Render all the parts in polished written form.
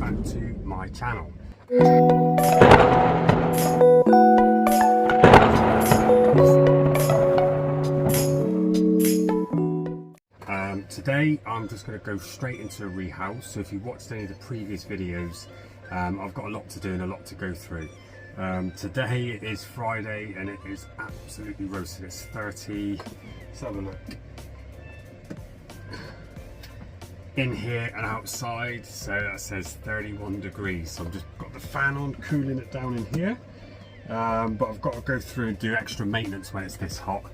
back to my channel. Today I'm just going to go straight into a rehouse. So if you watched any of the previous videos, I've got a lot to do and a lot to go through. Today it is Friday and it is absolutely roasted. It's 30, let's have a look. In here and outside, so that says 31 degrees. So I've just got the fan on, cooling it down in here. But I've got to go through and do extra maintenance when it's this hot,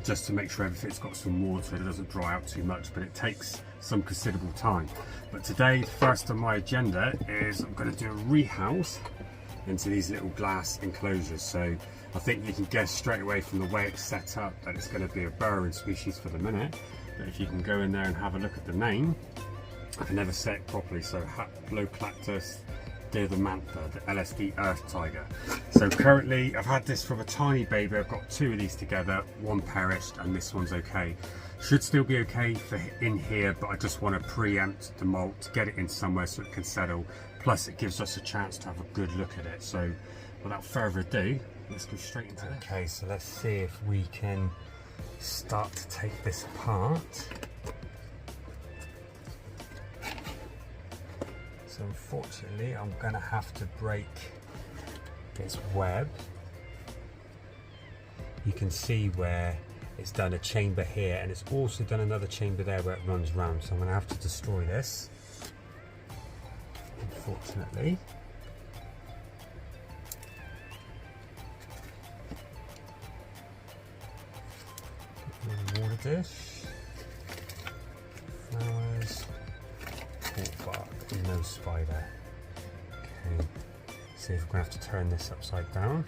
just to make sure everything's got some water, it doesn't dry out too much, but it takes some considerable time. But today, first on my agenda is I'm going to do a rehouse into these little glass enclosures. So I think you can guess straight away from the way it's set up that it's going to be a burrowing species for the minute. But if you can go in there and have a look at the name, I can never say it properly, so haploclastus devamatha, the LSD Earth Tiger. So currently I've had this from a tiny baby. I've got two of these together, one perished and this one's okay. Should still be okay for in here, but I just want to preempt the molt to get it in somewhere so it can settle. Plus it gives us a chance to have a good look at it. So without further ado, let's go straight into it. Okay, so let's see if we can start to take this apart. So unfortunately I'm going to have to break this web. You can see where it's done a chamber here and it's also done another chamber there where it runs round. So I'm going to have to destroy this, unfortunately. Water dish, flowers, cork bark, no spider. Okay, see if we're going to have to turn this upside down.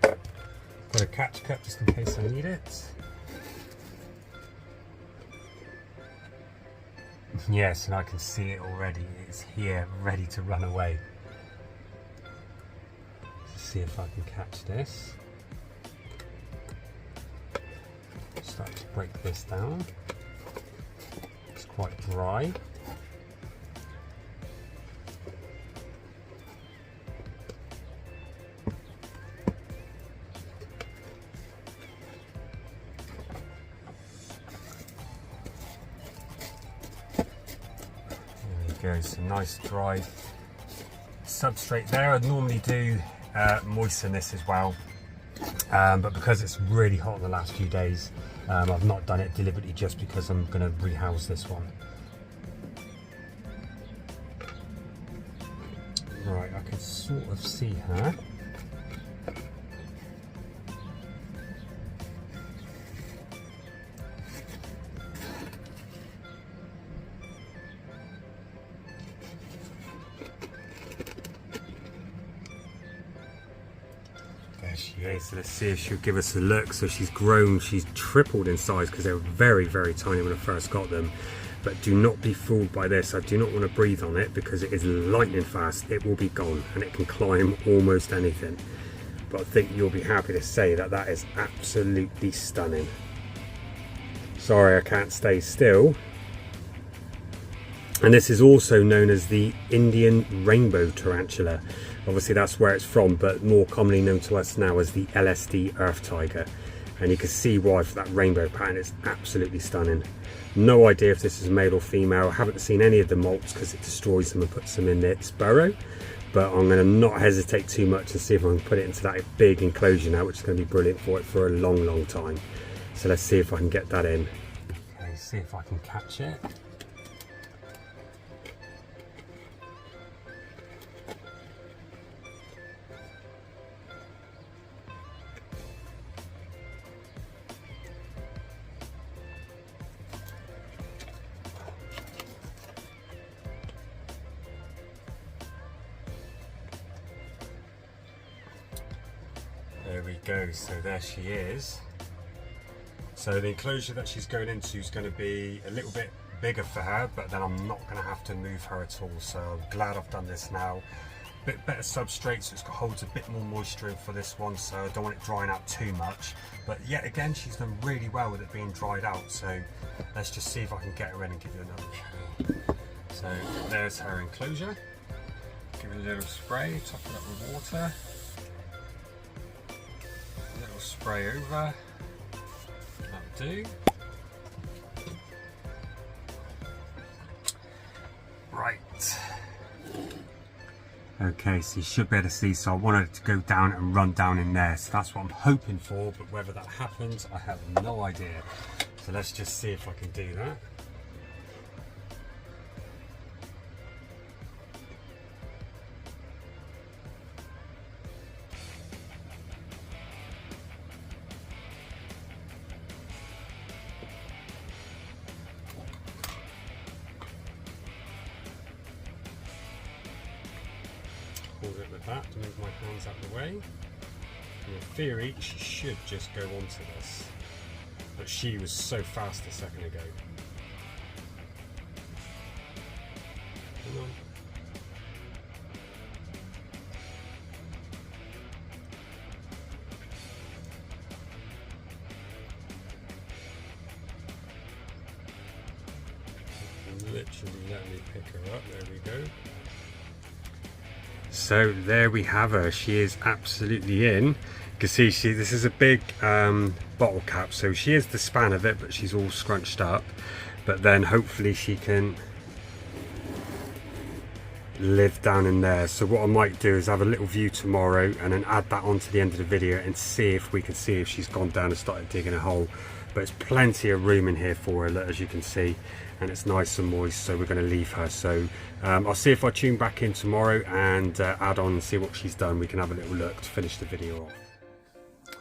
Got a catch cup just in case I need it. Yes, and I can see it already. It's here, ready to run away. See if I can catch this. Start to break this down. It's quite dry. There we go, some nice dry substrate there. I'd normally do moisten this as well, but because it's really hot in the last few days, I've not done it deliberately just because I'm going to rehouse this one. Right, I can sort of see her. Okay, so let's see if she'll give us a look. So she's grown, she's tripled in size because they were very, very tiny when I first got them. But do not be fooled by this. I do not want to breathe on it because it is lightning fast. It will be gone and it can climb almost anything. But I think you'll be happy to say that that is absolutely stunning. Sorry, I can't stay still. And this is also known as the Indian rainbow tarantula. Obviously that's where it's from, but more commonly known to us now as the LSD Earth Tiger. And you can see why for that rainbow pattern. It's absolutely stunning. No idea if this is male or female. I haven't seen any of the molts because it destroys them and puts them in its burrow. But I'm going to not hesitate too much and see if I can put it into that big enclosure now, which is going to be brilliant for it for a long, long time. So let's see if I can get that in. Okay, see if I can catch it. There we go, so there she is. So the enclosure that she's going into is going to be a little bit bigger for her, but then I'm not going to have to move her at all. So I'm glad I've done this now. bit better substrate, so it holds a bit more moisture in for this one, so I don't want it drying out too much. But yet again, she's done really well with it being dried out, so let's just see if I can get her in and give you another show. So there's her enclosure. Give it a little spray, top it up with water. A little spray over. That'll do. Right. Okay, so you should be able to see, so I wanted it to go down and run down in there. So that's what I'm hoping for, but whether that happens, I have no idea. So let's just see if I can do that. Hold it with that to move my hands out of the way. In theory, she should just go onto this, but she was so fast a second ago. Come on. Literally let me pick her up, there we go. So there we have her, she is absolutely in. You can see this is a big bottle cap, so she is the span of it, but she's all scrunched up. But then hopefully she can live down in there. So what I might do is have a little view tomorrow and then add that onto the end of the video and see if we can see if she's gone down and started digging a hole. But there's plenty of room in here for her, as you can see, and it's nice and moist, so we're going to leave her. So I'll see if I tune back in tomorrow and add on and see what she's done. We can have a little look to finish the video off.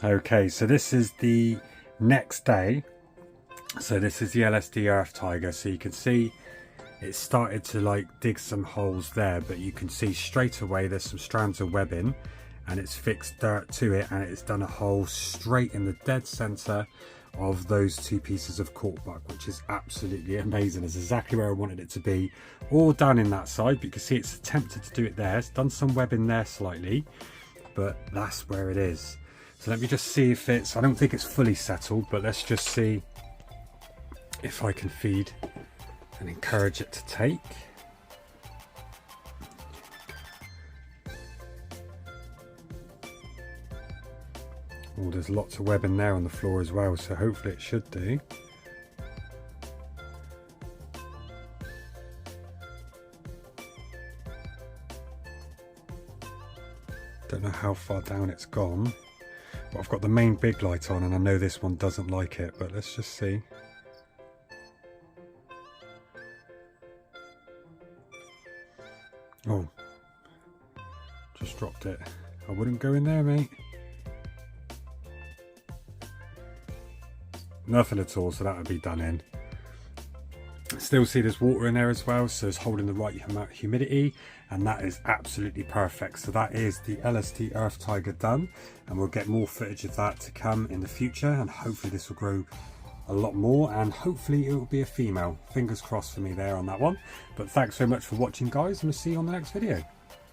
Okay, so this is the next day. So this is the LSD Earth Tiger. So you can see it started to like dig some holes there, but you can see straight away there's some strands of webbing and it's fixed dirt to it, and it's done a hole straight in the dead center of those two pieces of cork bark, which is absolutely amazing. It's exactly where I wanted it to be, all down in that side, but you can see it's attempted to do it there. It's done some webbing there slightly, but that's where it is. So let me just see if it's, I don't think it's fully settled, but let's just see if I can feed and encourage it to take. Oh, there's lots of webbing there on the floor as well, so hopefully it should do. Don't know how far down it's gone, but I've got the main big light on and I know this one doesn't like it, but let's just see. Oh, just dropped it. I wouldn't go in there, mate. Nothing at all, so that would be done in. Still see there's water in there as well, so it's holding the right amount of humidity, and that is absolutely perfect. So that is the LSD Earth Tiger done, and we'll get more footage of that to come in the future, and hopefully this will grow a lot more, and hopefully it will be a female. Fingers crossed for me there on that one. But thanks so much for watching, guys, and we'll see you on the next video.